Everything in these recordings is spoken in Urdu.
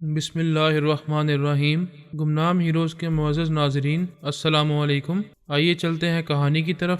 بسم اللہ الرحمن الرحیم۔ گمنام ہیروز کے معزز ناظرین، السلام علیکم۔ آئیے چلتے ہیں کہانی کی طرف۔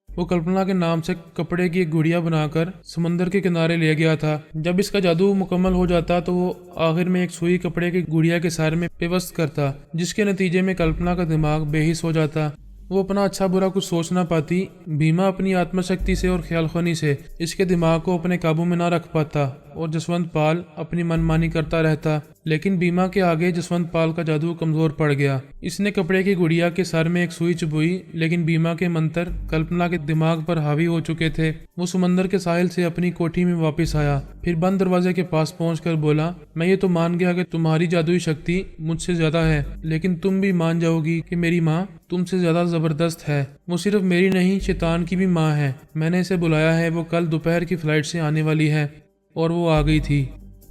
وہ کلپنا کے نام سے کپڑے کی ایک گڑیا بنا کر سمندر کے کنارے لے گیا تھا۔ جب اس کا جادو مکمل ہو جاتا تو وہ آخر میں ایک سوئی کپڑے کی گڑیا کے سر میں پیوست کرتا، جس کے نتیجے میں کلپنا کا دماغ بے حس ہو جاتا۔ وہ اپنا اچھا برا کچھ سوچ نہ پاتی۔ بھیما اپنی آتما شکتی سے اور خیال خونی سے اس کے دماغ کو اپنے قابو میں نہ رکھ پاتا اور جسونت پال اپنی من مانی کرتا رہتا، لیکن بھیما کے آگے جسونت پال کا جادو کمزور پڑ گیا۔ اس نے کپڑے کی گڑیا کے سر میں ایک سوئی چبوئی، لیکن بھیما کے منتر کلپنا کے دماغ پر حاوی ہو چکے تھے۔ وہ سمندر کے ساحل سے اپنی کوٹھی میں واپس آیا، پھر بند دروازے کے پاس پہنچ کر بولا، میں یہ تو مان گیا کہ تمہاری جادوئی شکتی مجھ سے زیادہ ہے، لیکن تم بھی مان جاؤ گی کہ میری ماں تم سے زیادہ زبردست ہے۔ وہ صرف میری نہیں، شیطان کی بھی ماں ہے۔ میں نے اسے بلایا ہے، وہ کل دوپہر کی فلائٹ سے آنے والی ہے۔ اور وہ آ گئی تھی۔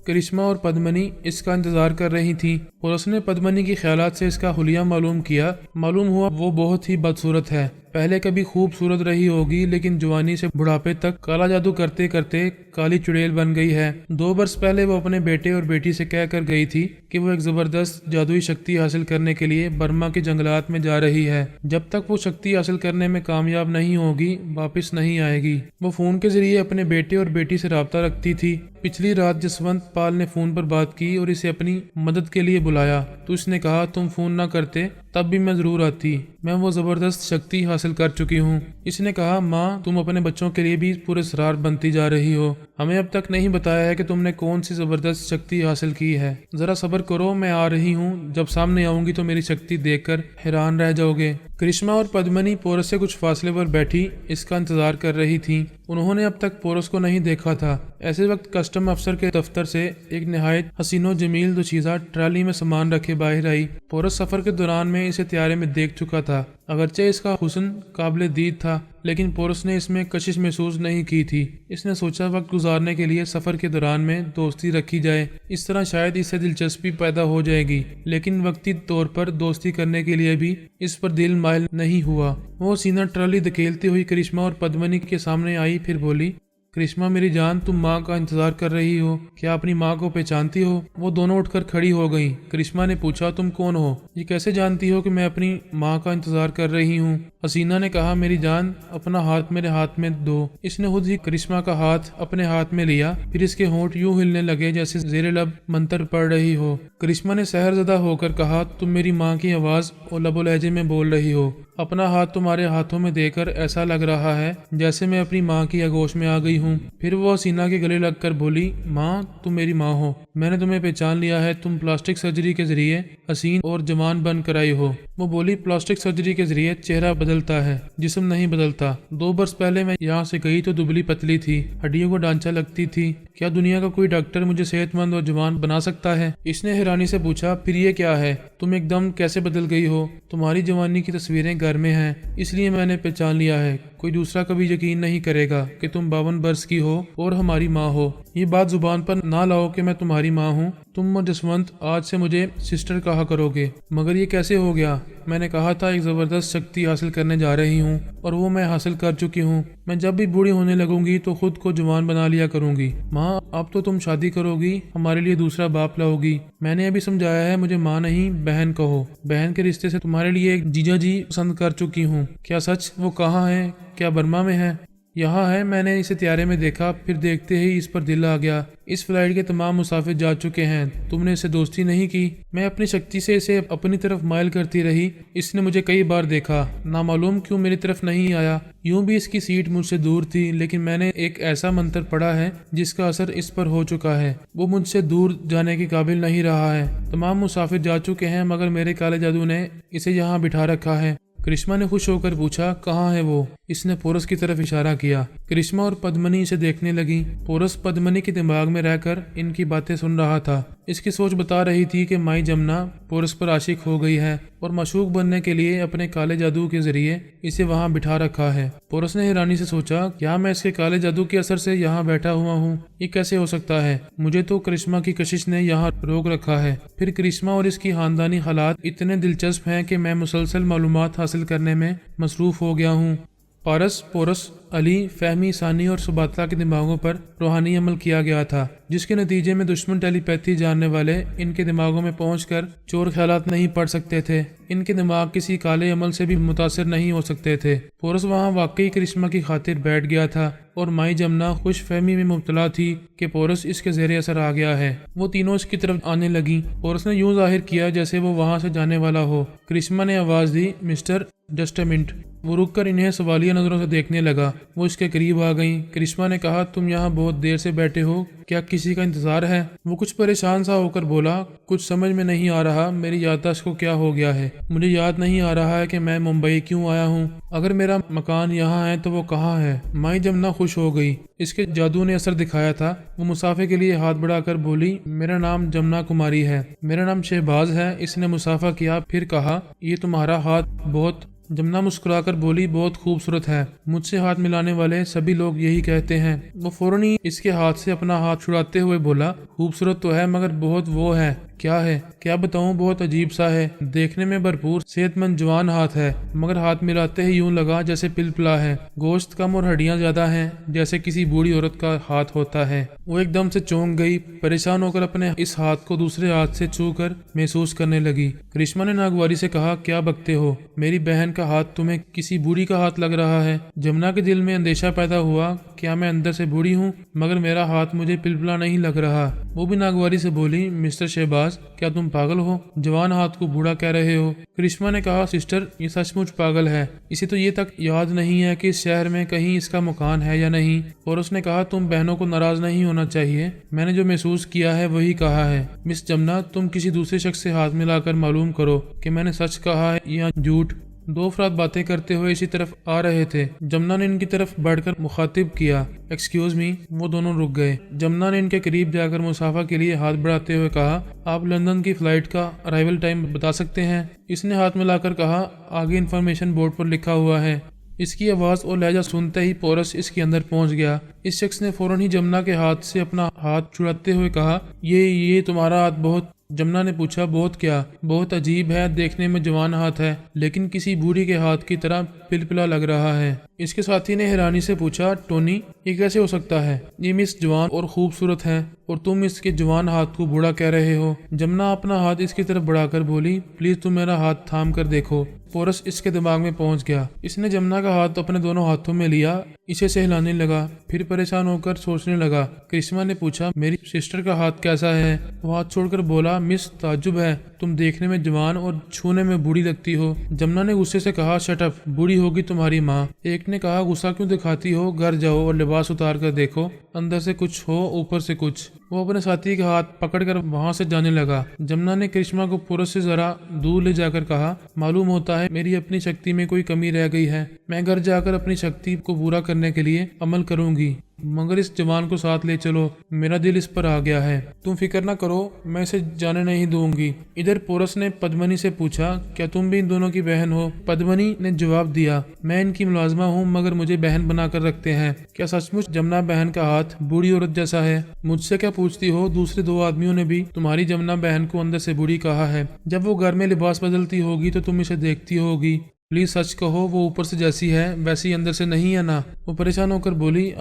کرشما اور پدمنی اس کا انتظار کر رہی تھی، اور اس نے پدمنی کی خیالات سے اس کا حلیہ معلوم کیا۔ معلوم ہوا وہ بہت ہی بدصورت ہے۔ پہلے کبھی خوبصورت رہی ہوگی، لیکن جوانی سے بڑھاپے تک کالا جادو کرتے کرتے کالی چڑیل بن گئی ہے۔ 2 برس پہلے وہ اپنے بیٹے اور بیٹی سے کہہ کر گئی تھی کہ وہ ایک زبردست جادوئی شکتی حاصل کرنے کے لیے برما کے جنگلات میں جا رہی ہے۔ جب تک وہ شکتی حاصل کرنے میں کامیاب نہیں ہوگی، واپس نہیں آئے گی۔ وہ فون کے ذریعے اپنے بیٹے اور بیٹی سے رابطہ رکھتی تھی۔ پچھلی رات جسونت پال نے فون پر بات کی اور اسے اپنی مدد کے لیے بلایا، تو اس نے کہا تم فون نہ کرتے تب بھی میں ضرور آتی، میں وہ زبردست شکتی حاصل کر چکی ہوں۔ اس نے کہا ماں تم اپنے بچوں کے لیے بھی پراسرار بنتی جا رہی ہو، ہمیں اب تک نہیں بتایا ہے کہ تم نے کون سی زبردست شکتی حاصل کی ہے۔ ذرا صبر کرو، میں آ رہی ہوں، جب سامنے آؤں گی تو میری شکتی دیکھ کر حیران رہ جاؤ گے۔ کرشما اور پدمنی پورس سے کچھ فاصلے پر بیٹھی اس کا انتظار کر رہی تھیں۔ انہوں نے اب تک پورس کو نہیں دیکھا تھا۔ ایسے وقت کسٹم افسر کے دفتر سے ایک نہایت حسین و جمیل دوشیزہ ٹرالی میں سامان رکھے باہر آئی۔ پورس سفر کے دوران میں اسے طیارے میں دیکھ چکا تھا، اگرچہ اس کا حسن قابل دید تھا، لیکن پورس نے اس میں کشش محسوس نہیں کی تھی۔ اس نے سوچا وقت گزارنے کے لیے سفر کے دوران میں دوستی رکھی جائے، اس طرح شاید اس سے دلچسپی پیدا ہو جائے گی، لیکن وقتی طور پر دوستی کرنے کے لیے بھی اس پر دل مائل نہیں ہوا۔ وہ سینہ ٹرالی دھکیلتی ہوئی کرشما اور پدمنی کے سامنے آئی، پھر بولی، کرشما میری جان، تم ماں کا انتظار کر رہی ہو، کیا اپنی ماں کو پہچانتی ہو؟ وہ دونوں اٹھ کر کھڑی ہو گئیں۔ کرشما نے پوچھا تم کون ہو؟ یہ کیسے جانتی ہو کہ میں اپنی ماں کا انتظار کر رہی ہوں؟ حسینہ نے کہا میری جان اپنا ہاتھ میرے ہاتھ میں دو۔ اس نے خود ہی کرشما کا ہاتھ اپنے ہاتھ میں لیا، پھر اس کے ہونٹ یوں ہلنے لگے جیسے زیر لب منتر پڑھ رہی ہو۔ کرشما نے سحر زدہ ہو کر کہا تم میری ماں کی آواز اور لب و لہجے میں بول رہی ہو۔ اپنا ہاتھ تمہارے ہاتھوں میں دے کر ایسا لگ رہا ہے جیسے میں اپنی ماں کی آغوش میں آ گئی ہوں۔ پھر وہ حسینہ کے گلے لگ کر بولی ماں تم میری ماں ہو، میں نے تمہیں پہچان لیا ہے، تم پلاسٹک سرجری کے ذریعے حسین اور جوان بن کر آئی ہو۔ وہ بولی پلاسٹک سرجری کے ذریعے چہرہ بدلتا ہے، جسم نہیں بدلتا۔ 2 برس پہلے میں یہاں سے گئی تو دبلی پتلی تھی، ہڈیوں کو ڈھانچہ لگتی تھی، کیا دنیا کا کوئی ڈاکٹر مجھے صحت مند اور جوان بنا سکتا ہے؟ اس نے حیرانی سے پوچھا پھر یہ کیا ہے، تم ایک دم کیسے بدل گئی ہو؟ تمہاری جوانی کی تصویریں گھر میں ہیں، اس لیے میں نے پہچان لیا ہے، کوئی دوسرا کبھی یقین نہیں کرے گا کہ تم 52 برس کی ہو اور ہماری ماں ہو۔ یہ بات زبان پر نہ لاؤ کہ میں تمہاری ماں ہوں، تم اور جسونت آج سے مجھے سسٹر کہا کرو گے۔ مگر یہ کیسے ہو گیا؟ میں نے کہا تھا ایک زبردست شکتی حاصل کرنے جا رہی ہوں، اور وہ میں حاصل کر چکی ہوں۔ میں جب بھی بوڑھی ہونے لگوں گی تو خود کو جوان بنا لیا کروں گی۔ ماں اب تو تم شادی کرو گی، ہمارے لیے دوسرا باپ لاؤ گی۔ میں نے ابھی سمجھایا ہے مجھے ماں نہیں بہن کہو۔ بہن کے رشتے سے تمہارے لیے ایک جیجا جی پسند کر چکی ہوں۔ کیا سچ؟ وہ کہاں ہے؟ کیا برما میں ہے؟ یہاں ہے، میں نے اسے طیارے میں دیکھا، پھر دیکھتے ہی اس پر دل آ گیا۔ اس فلائٹ کے تمام مسافر جا چکے ہیں، تم نے اسے دوستی نہیں کی؟ میں اپنی شکتی سے اسے اپنی طرف مائل کرتی رہی، اس نے مجھے کئی بار دیکھا، نامعلوم کیوں میری طرف نہیں آیا۔ یوں بھی اس کی سیٹ مجھ سے دور تھی، لیکن میں نے ایک ایسا منتر پڑھا ہے جس کا اثر اس پر ہو چکا ہے، وہ مجھ سے دور جانے کے قابل نہیں رہا ہے۔ تمام مسافر جا چکے ہیں، مگر میرے کالے جادو نے اسے یہاں بٹھا رکھا ہے۔ کرشما نے خوش ہو کر پوچھا کہاں ہے وہ؟ اس نے پورس کی طرف اشارہ کیا۔ کرشما اور پدمنی اسے دیکھنے لگی۔ پورس پدمنی کے دماغ میں رہ کر ان کی باتیں سن رہا تھا۔ اس کی سوچ بتا رہی تھی کہ مائی جمنا پورس پر عاشق ہو گئی ہے اور معشوق بننے کے لیے اپنے کالے جادو کے ذریعے اسے وہاں بٹھا رکھا ہے۔ پورس نے حیرانی سے سوچا کیا میں اس کے کالے جادو کے اثر سے یہاں بیٹھا ہوا ہوں؟ یہ کیسے ہو سکتا ہے؟ مجھے تو کرشما کی کشش نے یہاں روک رکھا ہے۔ پھر کرشما اور اس کی خاندانی حالات اتنے دلچسپ ہیں کہ میں مسلسل معلومات حاصل کرنے میں مصروف ہو گیا ہوں۔ پارس، پورس، علی، فہمی، ثانی اور سباتلا کے دماغوں پر روحانی عمل کیا گیا تھا، جس کے نتیجے میں دشمن ٹیلی پیتھی جاننے والے ان کے دماغوں میں پہنچ کر چور خیالات نہیں پڑ سکتے تھے۔ ان کے دماغ کسی کالے عمل سے بھی متاثر نہیں ہو سکتے تھے۔ پورس وہاں واقعی کرشمہ کی خاطر بیٹھ گیا تھا اور مائی جمنا خوش فہمی میں مبتلا تھی کہ پورس اس کے زیر اثر آ گیا ہے۔ وہ تینوں اس کی طرف آنے لگیں۔ پورس نے یوں ظاہر کیا جیسے وہ وہاں سے جانے والا ہو۔ کرشمہ نے آواز دی، مسٹر ڈسٹمنٹ۔ وہ رک کر انہیں سوالیہ نظروں سے دیکھنے لگا۔ وہ اس کے قریب آ گئیں۔ کرشمہ نے کہا، تم یہاں بہت دیر سے بیٹھے ہو، کیا کسی کا انتظار ہے؟ وہ کچھ پریشان سا ہو کر بولا، کچھ سمجھ میں نہیں آ رہا، میری یادداشت کو کیا ہو گیا ہے؟ مجھے یاد نہیں آ رہا ہے کہ میں ممبئی کیوں آیا ہوں۔ اگر میرا مکان یہاں ہے تو وہ کہاں ہے؟ مائی جمنا خوش ہو گئی۔ اس کے جادو نے اثر دکھایا تھا۔ وہ مسافے کے لیے ہاتھ بڑھا کر بولی، میرا نام جمنا کماری ہے۔ میرا نام شہباز ہے۔ اس نے مسافہ کیا، پھر کہا، یہ تمہارا ہاتھ بہت... جمنا مسکرا کر بولی، بہت خوبصورت ہے۔ مجھ سے ہاتھ ملانے والے سبھی لوگ یہی کہتے ہیں۔ وہ فوراً ہی اس کے ہاتھ سے اپنا ہاتھ چھڑاتے ہوئے بولا، خوبصورت تو ہے مگر بہت وہ ہے۔ کیا ہے؟ کیا بتاؤں، بہت عجیب سا ہے۔ دیکھنے میں بھرپور صحت مند جوان ہاتھ ہے، مگر ہاتھ ملاتے ہی یوں لگا جیسے پلپلا ہے۔ گوشت کم اور ہڈیاں زیادہ ہیں، جیسے کسی بوڑھی عورت کا ہاتھ ہوتا ہے۔ وہ ایک دم سے چونک گئی، پریشان ہو کر اپنے اس ہاتھ کو دوسرے ہاتھ سے چھو کر محسوس کرنے لگی۔ کرشمہ نے ناگواری سے کہا، کیا بکتے ہو؟ میری بہن کا ہاتھ تمہیں کسی بوڑھی کا ہاتھ لگ رہا ہے؟ جمنا کے دل میں اندیشہ پیدا ہوا، کیا میں اندر سے بوڑھی ہوں؟ مگر میرا ہاتھ مجھے پلپلا نہیں لگ رہا۔ وہ بھی ناگواری سے بولی، مسٹر شہباز، کیا تم پاگل ہو؟ جوان ہاتھ کو بوڑھا کہہ رہے ہو؟ کرشمہ نے کہا، سسٹر، یہ سچ مچ پاگل ہے۔ اسے تو یہ تک یاد نہیں ہے کہ اس شہر میں کہیں اس کا مکان ہے یا نہیں۔ اور اس نے کہا، تم بہنوں کو ناراض نہیں ہونا چاہیے، میں نے جو محسوس کیا ہے وہی کہا ہے۔ مس جمنا، تم کسی دوسرے شخص سے ہاتھ ملا کر معلوم کرو کہ میں نے سچ کہا ہے یا جھوٹ۔ دو افراد باتیں کرتے ہوئے اسی طرف آ رہے تھے۔ جمنا نے ان کی طرف بڑھ کر مخاطب کیا، ایکسکیوز می۔ وہ دونوں رک گئے۔ جمنا نے ان کے قریب جا کر مسافہ کے لیے ہاتھ بڑھاتے ہوئے کہا، آپ لندن کی فلائٹ کا ارائیول ٹائم بتا سکتے ہیں؟ اس نے ہاتھ ملا کر کہا، آگے انفارمیشن بورڈ پر لکھا ہوا ہے۔ اس کی آواز اور لہجہ سنتے ہی پورس اس کے اندر پہنچ گیا۔ اس شخص نے فوراً ہی جمنا کے ہاتھ سے اپنا ہاتھ چھڑاتے ہوئے کہا، یہ تمہارا ہاتھ بہت... جمنا نے پوچھا، بہت کیا؟ بہت عجیب ہے، دیکھنے میں جوان ہاتھ ہے لیکن کسی بوڑھی کے ہاتھ کی طرح پلپلا لگ رہا ہے۔ اس کے ساتھی نے حیرانی سے پوچھا، ٹونی، یہ کیسے ہو سکتا ہے؟ یہ مس جوان اور خوبصورت ہے اور تم اس کے جوان ہاتھ کو بوڑھا کہہ رہے ہو۔ جمنا اپنا ہاتھ اس کی طرف بڑھا کر بولی، پلیز تم میرا ہاتھ تھام کر دیکھو۔ پورس اس کے دماغ میں پہنچ گیا۔ اس نے جمنا کا ہاتھ اپنے دونوں ہاتھوں میں لیا، اسے سہلانے لگا، پھر پریشان ہو کر سوچنے لگا۔ کرشمہ نے پوچھا، میری سسٹر کا ہاتھ کیسا ہے؟ وہ ہاتھ چھوڑ کر بولا، مس، تعجب ہے، تم دیکھنے میں جوان اور چھونے میں بوڑھی لگتی ہو۔ جمنا نے غصے سے کہا، شٹ اپ، بوڑھی ہوگی تمہاری ماں۔ ایک نے کہا، غصہ کیوں دکھاتی ہو؟ گھر جاؤ اور لباس اتار کر دیکھو، اندر سے کچھ ہو، اوپر سے کچھ۔ وہ اپنے ساتھی کا ہاتھ پکڑ کر وہاں سے جانے لگا۔ جمنا نے کرشمہ کو پورس سے ذرا دور لے جا کر کہا، معلوم ہوتا ہے میری اپنی شکتی میں کوئی کمی رہ گئی ہے۔ میں گھر جا کر اپنی شکتی کو پورا کرنے کے لیے عمل کروں گی، مگر اس جوان کو ساتھ لے چلو، میرا دل اس پر آ گیا ہے۔ تم فکر نہ کرو، میں اسے جانے نہیں دوں گی۔ ادھر پورس نے پدمنی سے پوچھا، کیا تم بھی ان دونوں کی بہن ہو؟ پدمنی نے جواب دیا، میں ان کی ملازمہ ہوں مگر مجھے بہن بنا کر رکھتے ہیں۔ کیا سچ مچ جمنا بہن کا ہاتھ بوڑھی عورت جیسا ہے؟ مجھ سے کیا پوچھتی ہو؟ دوسرے دو آدمیوں نے بھی تمہاری جمنا بہن کو اندر سے بوڑھی کہا ہے۔ جب وہ گھر میں لباس بدلتی ہوگی تو تم اسے دیکھتی ہوگی۔ پلیز سچ کہو، وہ اوپر سے جیسی ہے ویسی اندر سے نہیں ہے نا؟ وہ پریشان ہو کر بولی،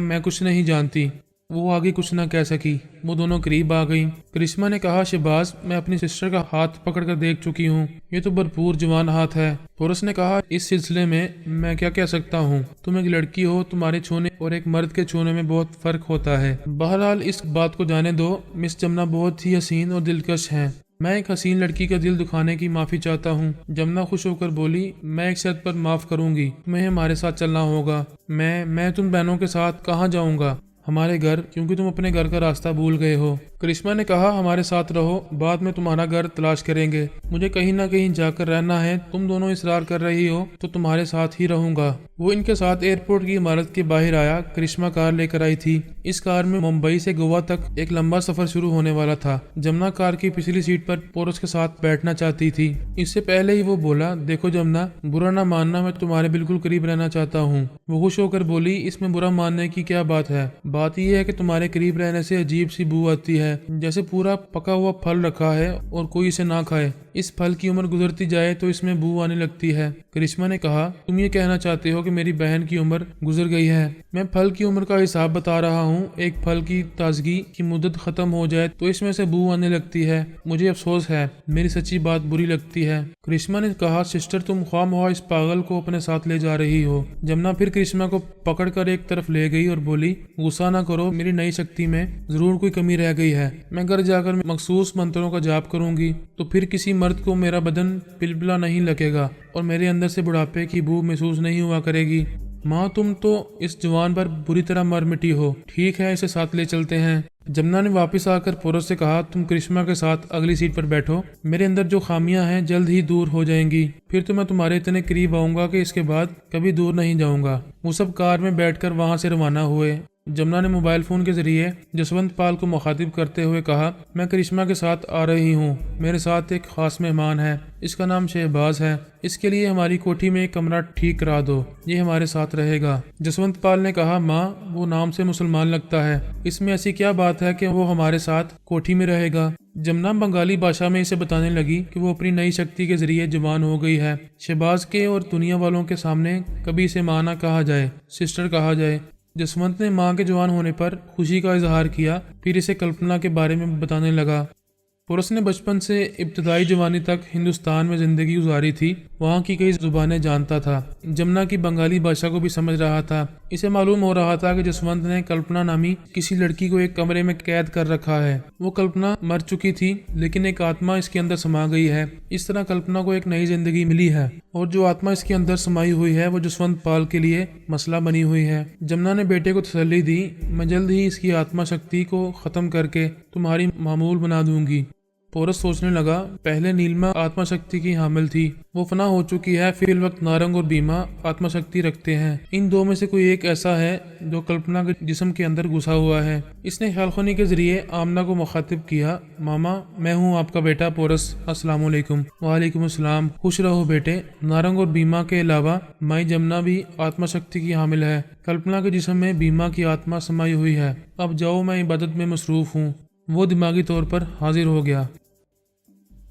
میں کچھ نہیں جانتی۔ وہ آگے کچھ نہ کہہ سکی۔ وہ دونوں قریب آ گئیں۔ کرشمہ نے کہا، شہباز، میں اپنی سسٹر کا ہاتھ پکڑ کر دیکھ چکی ہوں، یہ تو بھرپور جوان ہاتھ ہے۔ پورس نے کہا، اس سلسلے میں کیا کہہ سکتا ہوں؟ تم ایک لڑکی ہو، تمہارے چھونے اور ایک مرد کے چھونے میں بہت فرق ہوتا ہے۔ بہرحال اس بات کو جانے دو، مس جمنا بہت ہی حسین اور دلکش ہیں۔ میں ایک حسین لڑکی کا دل دکھانے کی معافی چاہتا ہوں۔ جمنا خوش ہو کر بولی، میں ایک شرط پر معاف کروں گی، تمہیں ہمارے ساتھ چلنا ہوگا۔ میں تم بہنوں کے ساتھ کہاں جاؤں گا؟ ہمارے گھر، کیونکہ تم اپنے گھر کا راستہ بھول گئے ہو۔ کرشمہ نے کہا، ہمارے ساتھ رہو، بعد میں تمہارا گھر تلاش کریں گے، مجھے کہیں نہ کہیں جا کر رہنا ہے۔ تم دونوں اصرار کر رہی ہو تو تمہارے ساتھ ہی رہوں گا۔ وہ ان کے ساتھ ایئرپورٹ کی عمارت کے باہر آیا۔ کرشمہ کار لے کر آئی تھی۔ اس کار میں ممبئی سے گوا تک ایک لمبا سفر شروع ہونے والا تھا۔ جمنا کار کی پچھلی سیٹ پر پورس کے ساتھ بیٹھنا چاہتی تھی۔ اس سے پہلے ہی وہ بولا، دیکھو جمنا، برا نہ ماننا، میں تمہارے بالکل قریب رہنا چاہتا ہوں۔ وہ خوش ہو کر بولی، اس میں برا ماننے کی کیا بات ہے؟ بات یہ ہے کہ تمہارے قریب رہنے سے عجیب سی بو آتی ہے، جیسے پورا پکا ہوا پھل رکھا ہے اور کوئی اسے نہ کھائے۔ اس پھل کی عمر گزرتی جائے تو اس میں بو آنے لگتی ہے۔ کرشمہ نے کہا تم یہ کہنا چاہتے ہو کہ میری بہن کی عمر گزر گئی ہے؟ میں پھل کی عمر کا حساب بتا رہا ہوں۔ ایک پھل کی تازگی کی مدت ختم ہو جائے تو اس میں سے بو آنے لگتی ہے۔ مجھے افسوس ہے، میری سچی بات بری لگتی ہے۔ کرشمہ نے کہا سسٹر تم خواہ مخواہ اس پاگل کو اپنے ساتھ لے جا رہی ہو۔ جمنا پھر کرشمہ کو پکڑ کر ایک طرف لے گئی اور بولی غصہ نہ کرو، میری نئی شکتی میں ضرور کوئی کمی رہ گئی ہے۔ میں گھر جا کر مخصوص منتروں کا جاپ کروں گی تو پھر کسی مرد کو میرا بدن پلپلا نہیں لگے گا اور میرے اندر سے بڑھاپے کی بو محسوس نہیں ہوا کرے گی۔ ماں تم تو اس جوان پر بری طرح مر مٹی ہو، ٹھیک ہے اسے ساتھ لے چلتے ہیں۔ جمنا نے واپس آ کر پورس سے کہا تم کرشمہ کے ساتھ اگلی سیٹ پر بیٹھو، میرے اندر جو خامیاں ہیں جلد ہی دور ہو جائیں گی، پھر تو میں تمہارے اتنے قریب آؤں گا کہ اس کے بعد کبھی دور نہیں جاؤں گا۔ وہ سب کار میں بیٹھ کر وہاں سے روانہ ہوئے۔ جمنا نے موبائل فون کے ذریعے جسونت پال کو مخاطب کرتے ہوئے کہا میں کرشمہ کے ساتھ آ رہی ہوں، میرے ساتھ ایک خاص مہمان ہے، اس کا نام شہباز ہے، اس کے لیے ہماری کوٹھی میں ایک کمرہ ٹھیک کرا دو، یہ ہمارے ساتھ رہے گا۔ جسونت پال نے کہا ماں وہ نام سے مسلمان لگتا ہے، اس میں ایسی کیا بات ہے کہ وہ ہمارے ساتھ کوٹھی میں رہے گا؟ جمنا بنگالی بھاشا میں اسے بتانے لگی کہ وہ اپنی نئی شکتی کے ذریعے جوان ہو گئی ہے، شہباز کے اور دنیا والوں کے سامنے کبھی اسے ماں نہ کہا جائے، سسٹر کہا جائے۔ جسونت نے ماں کے جوان ہونے پر خوشی کا اظہار کیا، پھر اسے کلپنا کے بارے میں بتانے لگا۔ پورس نے بچپن سے ابتدائی جوانی تک ہندوستان میں زندگی گزاری تھی، وہاں کی کئی زبانیں جانتا تھا، جمنا کی بنگالی بھاشا کو بھی سمجھ رہا تھا۔ اسے معلوم ہو رہا تھا کہ جسونت نے کلپنا نامی کسی لڑکی کو ایک کمرے میں قید کر رکھا ہے۔ وہ کلپنا مر چکی تھی لیکن ایک آتما اس کے اندر سما گئی ہے، اس طرح کلپنا کو ایک نئی زندگی ملی ہے اور جو آتما اس کے اندر سمائی ہوئی ہے وہ جسونت پال کے لیے مسئلہ بنی ہوئی ہے۔ جمنا نے بیٹے کو تسلی دی میں جلد ہی اس کی آتما شکتی کو ختم کر کے تمہاری معمول بنا دوں گی۔ پورس سوچنے لگا پہلے نیلما آتما شکتی کی حامل تھی، وہ فنا ہو چکی ہے، فی الوقت نارنگ اور بیما آتما شکتی رکھتے ہیں، ان دو میں سے کوئی ایک ایسا ہے جو کلپنا کے جسم کے اندر گھسا ہوا ہے۔ اس نے خیال خونی کے ذریعے آمنہ کو مخاطب کیا ماما میں ہوں آپ کا بیٹا پورس، السلام علیکم۔ وعلیکم السلام، خوش رہو بیٹے۔ نارنگ اور بیما کے علاوہ مائی جمنا بھی آتما شکتی کی حامل ہے، کلپنا کے جسم میں بیما کی آتما سمائی ہوئی ہے، اب جاؤ میں عبادت میں مصروف ہوں۔ وہ دماغی طور پر حاضر ہو گیا۔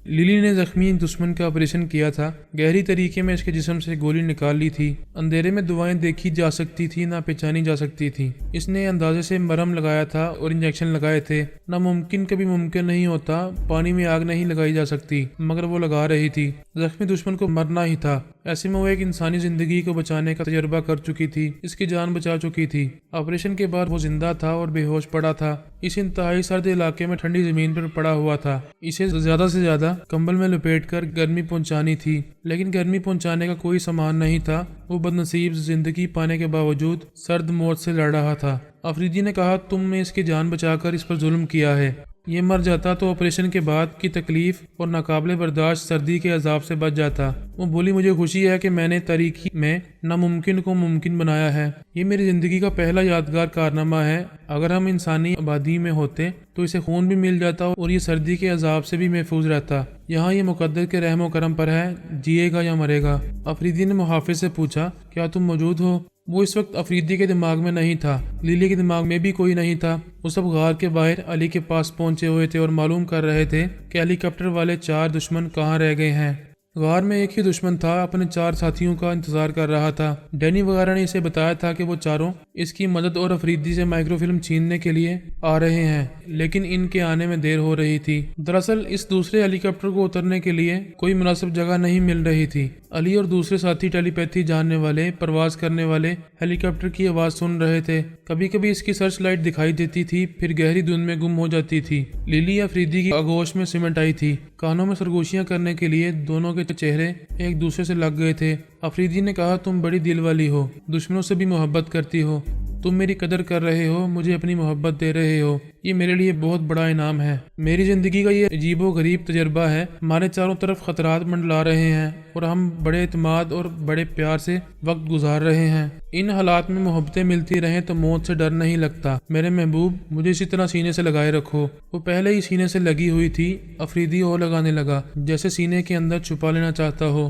للی نے زخمی دشمن کا آپریشن کیا تھا، گہری طریقے میں اس کے جسم سے گولی نکال لی تھی، اندھیرے میں دعائیں دیکھی جا سکتی تھی نہ پہچانی جا سکتی تھی۔ اس نے اندازے سے مرہم لگایا تھا اور انجیکشن لگائے تھے، ناممکن کبھی ممکن نہیں ہوتا، پانی میں آگ نہیں لگائی جا سکتی مگر وہ لگا رہی تھی۔ زخمی دشمن کو مرنا ہی تھا، ایسے میں وہ ایک انسانی زندگی کو بچانے کا تجربہ کر چکی تھی، اس کی جان بچا چکی تھی۔ آپریشن کے بعد وہ زندہ تھا اور بے ہوش پڑا تھا، اس انتہائی سرد علاقے میں ٹھنڈی زمین پر پڑا ہوا تھا۔ اسے زیادہ سے زیادہ کمبل میں لپیٹ کر گرمی پہنچانی تھی لیکن گرمی پہنچانے کا کوئی سامان نہیں تھا، وہ بد نصیب زندگی پانے کے باوجود سرد موت سے لڑ رہا تھا۔ افریدی نے کہا تم نے اس کی جان بچا کر اس پر ظلم کیا ہے، یہ مر جاتا تو آپریشن کے بعد کی تکلیف اور ناقابل برداشت سردی کے عذاب سے بچ جاتا۔ وہ بولی مجھے خوشی ہے کہ میں نے تاریکی میں ناممکن کو ممکن بنایا ہے، یہ میری زندگی کا پہلا یادگار کارنامہ ہے، اگر ہم انسانی آبادی میں ہوتے تو اسے خون بھی مل جاتا اور یہ سردی کے عذاب سے بھی محفوظ رہتا، یہاں یہ مقدر کے رحم و کرم پر ہے، جیے گا یا مرے گا۔ افریدی نے محافظ سے پوچھا کیا تم موجود ہو؟ وہ اس وقت افریدی کے دماغ میں نہیں تھا، لیلی کے دماغ میں بھی کوئی نہیں تھا، وہ سب غار کے باہر علی کے پاس پہنچے ہوئے تھے اور معلوم کر رہے تھے کہ ہیلی کاپٹر والے 4 دشمن کہاں رہ گئے ہیں۔ غار میں ایک ہی دشمن تھا، اپنے 4 ساتھیوں کا انتظار کر رہا تھا، ڈینی وغیرہ نے اسے بتایا تھا کہ وہ چاروں اس کی مدد اور افریدی سے مائکرو فلم چھیننے کے لیے آ رہے ہیں، لیکن ان کے آنے میں دیر ہو رہی تھی۔ دراصل اس دوسرے ہیلی کاپٹر کو اترنے کے لیے کوئی مناسب جگہ نہیں مل رہی تھی۔ علی اور دوسرے ساتھی ٹیلی پیتھی جاننے والے پرواز کرنے والے ہیلی کاپٹر کی آواز سن رہے تھے، کبھی کبھی اس کی سرچ لائٹ دکھائی دیتی تھی پھر گہری دھند میں گم ہو جاتی تھی۔ لیلی افریدی کی آغوش میں سمٹ آئی تھی، کانوں میں سرگوشیاں کرنے کے لیے دونوں کے چہرے ایک دوسرے سے لگ گئے تھے۔ افریدی نے کہا تم بڑی دل والی ہو، دشمنوں سے بھی محبت کرتی ہو، تم میری قدر کر رہے ہو، مجھے اپنی محبت دے رہے ہو، یہ میرے لیے بہت بڑا انعام ہے۔ میری زندگی کا یہ عجیب و غریب تجربہ ہے، ہمارے چاروں طرف خطرات منڈلا رہے ہیں اور ہم بڑے اعتماد اور بڑے پیار سے وقت گزار رہے ہیں، ان حالات میں محبتیں ملتی رہیں تو موت سے ڈر نہیں لگتا۔ میرے محبوب مجھے اسی طرح سینے سے لگائے رکھو۔ وہ پہلے ہی سینے سے لگی ہوئی تھی، افریدی اور لگانے لگا جیسے سینے کے اندر چھپا لینا چاہتا ہو۔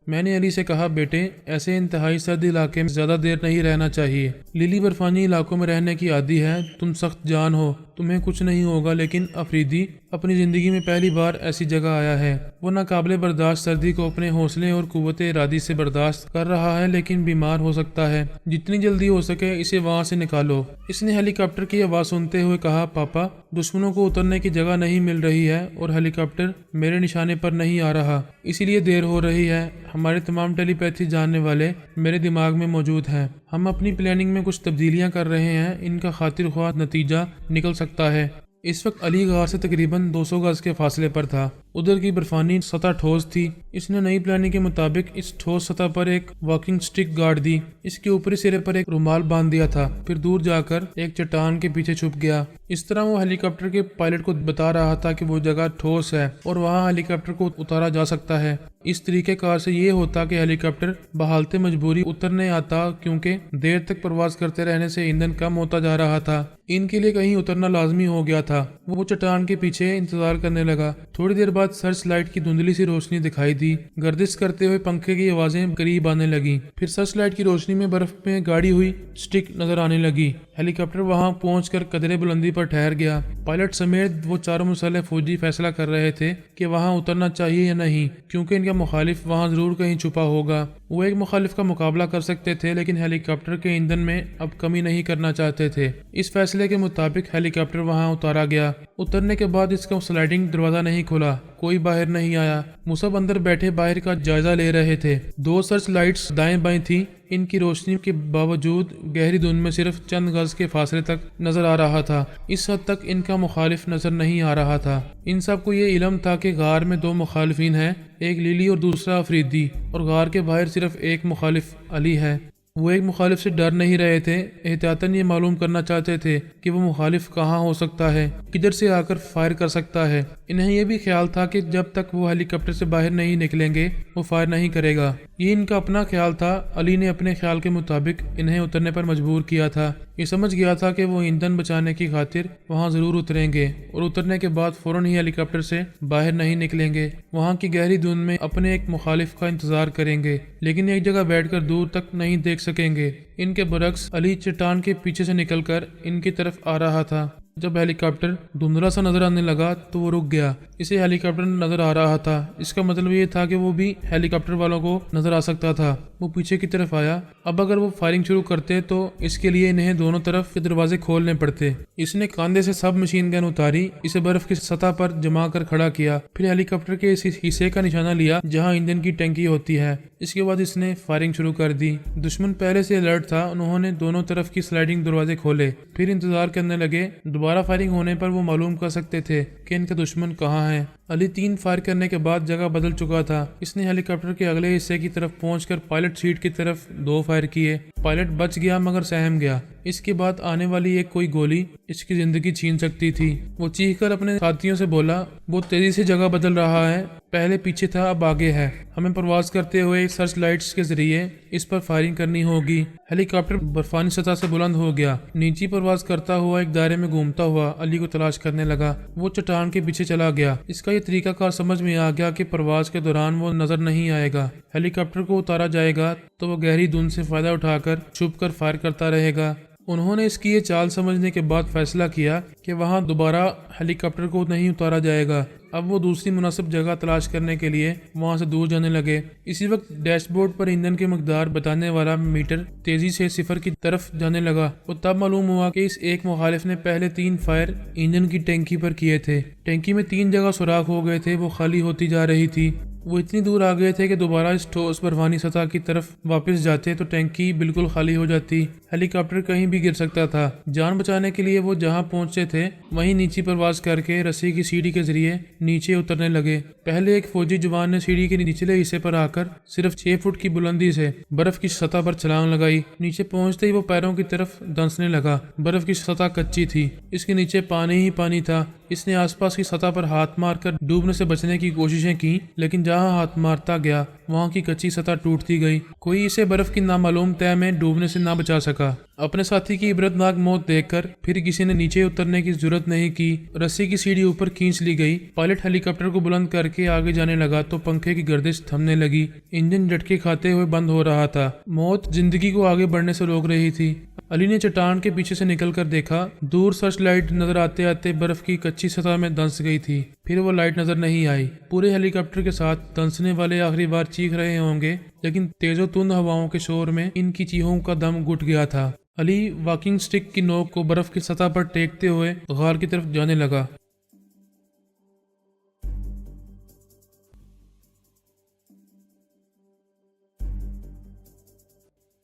میں نے علی سے کہا بیٹے ایسے انتہائی سرد علاقے میں زیادہ دیر نہیں رہنا چاہیے۔ للی برفانی علاقوں میں رہنے کی عادی ہے، تم سخت جان ہو، تمہیں کچھ نہیں ہوگا، لیکن افریدی اپنی زندگی میں پہلی بار ایسی جگہ آیا ہے۔ وہ ناقابل برداشت سردی کو اپنے حوصلے اور قوت ارادی سے برداشت کر رہا ہے، لیکن بیمار ہو سکتا ہے۔ جتنی جلدی ہو سکے اسے وہاں سے نکالو۔ اس نے ہیلی کاپٹر کی آواز سنتے ہوئے کہا پاپا دشمنوں کو اترنے کی جگہ نہیں مل رہی ہے اور ہیلی کاپٹر میرے نشانے پر نہیں آ رہا، اسی لیے دیر ہو رہی ہے۔ ہمارے تمام ٹیلی پیتھی جاننے والے میرے دماغ میں موجود ہیں۔ ہم اپنی پلاننگ میں کچھ تبدیلیاں کر رہے ہیں، ان کا خاطر خواہ نتیجہ نکل سکتا ہے۔ اس وقت علی غار سے تقریباً 200 گز کے فاصلے پر تھا۔ ادھر کی برفانی سطح ٹھوس تھی۔ اس نے نئی پلاننگ کے مطابق اس ٹھوس سطح پر ایک واکنگ سٹک گاڑ دی، اس کے اوپری سرے پر ایک رومال باندھ دیا تھا، پھر دور جا کر ایک چٹان کے پیچھے چھپ گیا۔ اس طرح وہ ہیلی کاپٹر کے پائلٹ کو بتا رہا تھا کہ وہ جگہ ٹھوس ہے اور وہاں ہیلی کاپٹر کو اتارا جا سکتا ہے۔ اس طریقہ کار سے یہ ہوتا کہ ہیلی کاپٹر بحالت مجبوری اترنے آتا، کیونکہ دیر تک پرواز کرتے رہنے سے ایندھن کم ہوتا جا رہا تھا۔ ان کے لیے کہیں اترنا لازمی ہو گیا تھا۔ وہ چٹان کے پیچھے انتظار کرنے لگا۔ تھوڑی دیر بعد سرچ لائٹ کی دھندلی سی روشنی دکھائی دی، گردش کرتے ہوئے پنکھے کی آوازیں قریب آنے لگیں، پھر سرچ لائٹ کی روشنی میں برف میں گاڑی ہوئی سٹک نظر آنے لگی۔ ہیلی کاپٹر وہاں پہنچ کر قدرے بلندی پر ٹھہر گیا۔ پائلٹ سمیت وہ چاروں مسلح فوجی فیصلہ کر رہے تھے کہ وہاں اترنا چاہیے یا نہیں، کیونکہ ان کا مخالف وہاں ضرور کہیں چھپا ہوگا۔ وہ ایک مخالف کا مقابلہ کر سکتے تھے، لیکن ہیلی کاپٹر کے ایندھن میں اب کمی نہیں کرنا چاہتے تھے۔ اس فیصلے کے مطابق ہیلی کاپٹر وہاں اتارا گیا۔ اترنے کے بعد اس کا سلائڈنگ دروازہ نہیں کھلا، کوئی باہر نہیں آیا۔ مصعب اندر بیٹھے باہر کا جائزہ لے رہے تھے۔ 2 سرچ لائٹس دائیں بائیں تھیں، ان کی روشنی کے باوجود گہری دھند میں صرف چند گز کے فاصلے تک نظر آ رہا تھا۔ اس حد تک ان کا مخالف نظر نہیں آ رہا تھا۔ ان سب کو یہ علم تھا کہ غار میں 2 مخالفین ہیں، ایک لیلی اور دوسرا افریدی، اور غار کے باہر صرف ایک مخالف علی ہے۔ وہ ایک مخالف سے ڈر نہیں رہے تھے، احتیاطاً یہ معلوم کرنا چاہتے تھے کہ وہ مخالف کہاں ہو سکتا ہے، کدھر سے آ کر فائر کر سکتا ہے۔ انہیں یہ بھی خیال تھا کہ جب تک وہ ہیلی کاپٹر سے باہر نہیں نکلیں گے وہ فائر نہیں کرے گا۔ یہ ان کا اپنا خیال تھا۔ علی نے اپنے خیال کے مطابق انہیں اترنے پر مجبور کیا تھا۔ یہ سمجھ گیا تھا کہ وہ ایندھن بچانے کی خاطر وہاں ضرور اتریں گے اور اترنے کے بعد فوراً ہی ہیلی کاپٹر سے باہر نہیں نکلیں گے، وہاں کی گہری دھند میں اپنے ایک مخالف کا انتظار کریں گے، لیکن ایک جگہ بیٹھ کر دور تک نہیں دیکھ سکیں گے۔ ان کے برعکس علی چٹان کے پیچھے سے نکل کر ان کی طرف آ رہا تھا۔ جب ہیلی کاپٹر دھندلا سا نظر آنے لگا تو وہ رک گیا۔ اسے ہیلی کاپٹر نظر آ رہا تھا، اس کا مطلب یہ تھا کہ وہ بھی ہیلی کاپٹر والوں کو نظر آ سکتا تھا۔ وہ پیچھے کی طرف آیا۔ اب اگر وہ فائرنگ شروع کرتے تو اس کے لیے انہیں دونوں طرف کے دروازے کھولنے پڑتے۔ اس نے کاندھے سے سب مشین گن اتاری، اسے برف کی سطح پر جما کر کھڑا کیا، پھر ہیلی کاپٹر کے اس حصے کا نشانہ لیا جہاں ایندھن کی ٹینکی ہوتی ہے۔ اس کے بعد اس نے فائرنگ شروع کر دی۔ دشمن پہلے سے الرٹ تھا، انہوں نے دونوں طرف کی سلائڈنگ دروازے کھولے، پھر انتظار کرنے لگے۔ دوبارہ فائرنگ ہونے پر وہ معلوم کر سکتے تھے کہ ان کا دشمن کہاں ہے۔ علی 3 فائر کرنے کے بعد جگہ بدل چکا تھا۔ اس نے ہیلی کاپٹر کے اگلے حصے کی طرف پہنچ کر پائلٹ سیٹ کی طرف 2 فائر کیے۔ پائلٹ بچ گیا مگر سہم گیا۔ اس کے بعد آنے والی ایک کوئی گولی اس کی زندگی چھین سکتی تھی۔ وہ چیخ کر اپنے ساتھیوں سے بولا، وہ تیزی سے جگہ بدل رہا ہے، پہلے پیچھے تھا اب آگے ہے، ہمیں پرواز کرتے ہوئے سرچ لائٹس کے ذریعے اس پر فائرنگ کرنی ہوگی۔ ہیلی کاپٹر برفانی سطح سے بلند ہو گیا، نیچی پرواز کرتا ہوا ایک دائرے میں گھومتا ہوا علی کو تلاش کرنے لگا۔ وہ چٹان کے پیچھے چلا گیا۔ اس کا یہ طریقہ کار سمجھ میں آ گیا کہ پرواز کے دوران وہ نظر نہیں آئے گا، ہیلی کاپٹر کو اتارا جائے گا تو وہ گہری دھند سے فائدہ اٹھا کر چھپ کر فائر کرتا رہے گا۔ انہوں نے اس کی یہ چال سمجھنے کے بعد فیصلہ کیا کہ وہاں دوبارہ ہیلی کاپٹر کو نہیں اتارا جائے گا۔ اب وہ دوسری مناسب جگہ تلاش کرنے کے لیے وہاں سے دور جانے لگے۔ اسی وقت ڈیش بورڈ پر ایندھن کی مقدار بتانے والا میٹر تیزی سے 0 کی طرف جانے لگا۔ وہ تب معلوم ہوا کہ اس ایک مخالف نے پہلے 3 فائر ایندھن کی ٹینکی پر کیے تھے۔ ٹینکی میں 3 جگہ سوراخ ہو گئے تھے، وہ خالی ہوتی جا رہی تھی۔ وہ اتنی دور آ گئے تھے کہ دوبارہ اس ٹھوس برفانی سطح کی طرف واپس جاتے تو ٹینکی بالکل خالی ہو جاتی۔ ہیلی کاپٹر کہیں بھی گر سکتا تھا۔ جان بچانے کے لیے وہ جہاں پہنچے تھے وہیں نیچے پرواز کر کے رسی کی سیڑھی کے ذریعے نیچے اترنے لگے۔ پہلے ایک فوجی جوان نے سیڑھی کے نچلے حصے پر آ کر صرف 6 فٹ کی بلندی سے برف کی سطح پر چھلانگ لگائی۔ نیچے پہنچتے ہی وہ پیروں کی طرف دھنسنے لگا۔ برف کی سطح کچی تھی، اس کے نیچے پانی ہی پانی تھا۔ اس نے آس پاس کی سطح پر ہاتھ مار کر ڈوبنے سے بچنے کی کوششیں کی، لیکن جہاں ہاتھ مارتا گیا وہاں کی کچی سطح ٹوٹتی گئی۔ کوئی اسے برف کی نامعلوم تہہ میں ڈوبنے سے نہ بچا سکا۔ اپنے ساتھی کی عبرتناک موت دیکھ کر پھر کسی نے نیچے اترنے کی ضرورت نہیں کی۔ رسی کی سیڑھی اوپر کھینچ لی گئی۔ پائلٹ ہیلی کاپٹر کو بلند کر کے آگے جانے لگا تو پنکھے کی گردش تھمنے لگی۔ انجن جھٹکے کھاتے ہوئے بند ہو رہا تھا۔ موت زندگی کو آگے بڑھنے سے روک رہی تھی۔ علی نے چٹان کے پیچھے سے نکل کر دیکھا، دور سرچ لائٹ نظر آتے آتے برف کی کچی سطح میں دنس گئی تھی۔ پھر وہ لائٹ نظر نہیں آئی۔ پورے ہیلی کاپٹر کے ساتھ دنسنے والے آخری بار چیخ رہے ہوں گے، لیکن تیز و تند ہواؤں کے شور میں ان کی چیخوں کا دم گھٹ گیا تھا۔ علی واکنگ سٹک کی نوک کو برف کی سطح پر ٹیکتے ہوئے غار کی طرف جانے لگا۔